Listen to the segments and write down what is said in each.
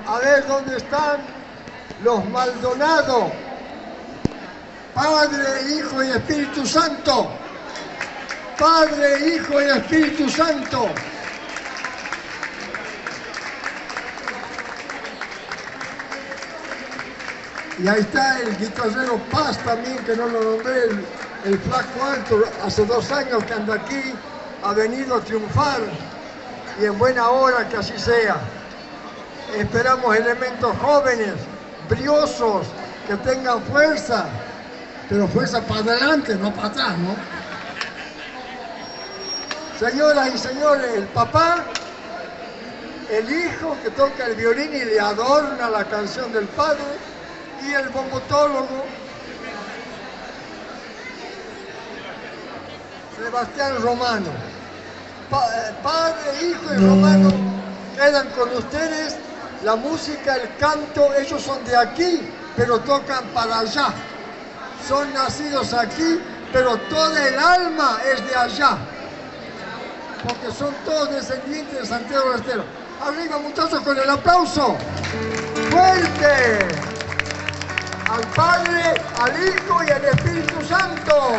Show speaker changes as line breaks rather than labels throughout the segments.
A ver dónde están los Maldonado. Padre, Hijo y Espíritu Santo. Padre, Hijo y Espíritu Santo. Y ahí está el guitarrero Paz también, que no lo nombré, el flaco alto, hace 2 años que anda aquí, ha venido a triunfar, y en buena hora que así sea. Esperamos elementos jóvenes, briosos, que tengan fuerza, pero fuerza para adelante, no para atrás, ¿no? Señoras y señores, el papá, el hijo que toca el violín y le adorna la canción del padre, y el bombotólogo, Sebastián Romano. Padre, hijo y Romano quedan con ustedes. La música, el canto, ellos son de aquí, pero tocan para allá. Son nacidos aquí, pero toda el alma es de allá, porque son todos descendientes de Santiago del Estero. Arriba, muchachos, con el aplauso fuerte al Padre, al Hijo y al Espíritu Santo.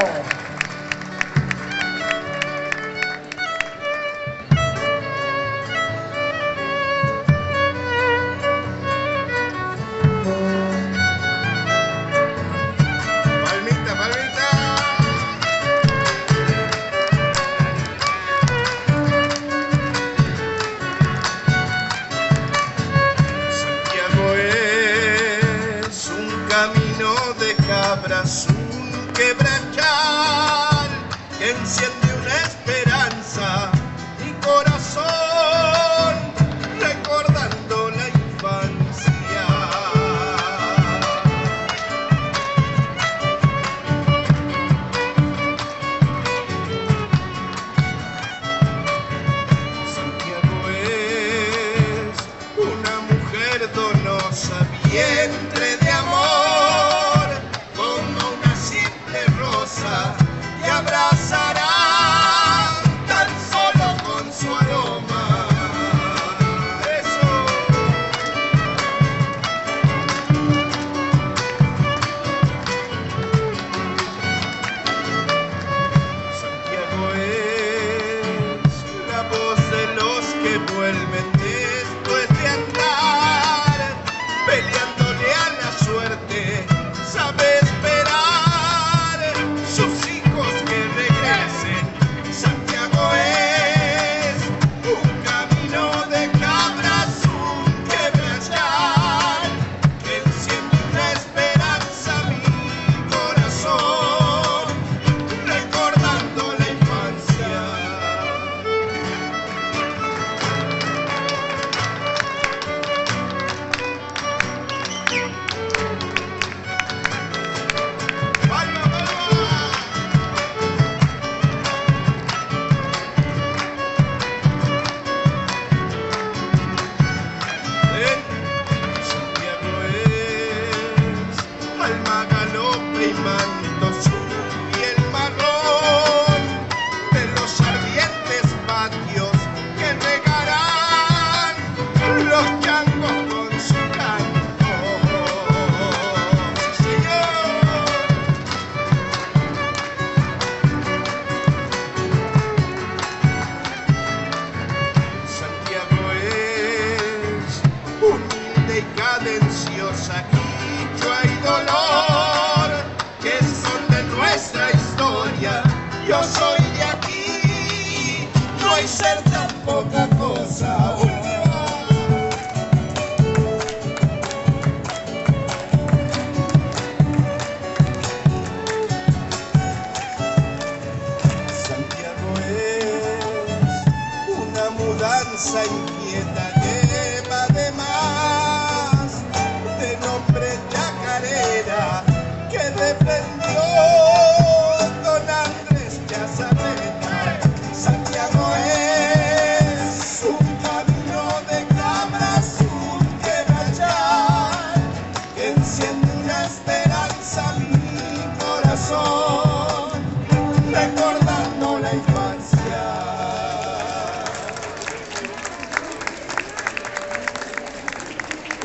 Palmita, palmita. Santiago es un camino de cabras, un quebrachal que enciende una esperanza, mi corazón recordando la infancia. Santiago es una mujer donosa, vientre de amor, como una simple rosa que abrazará tan solo con su aroma. Eso. Santiago es la voz de los que vuelven después de andar peleándole a la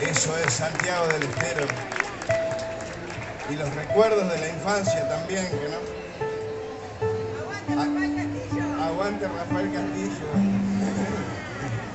Eso es Santiago del Estero. Y los recuerdos de la infancia también, que no. Aguante Rafael Castillo.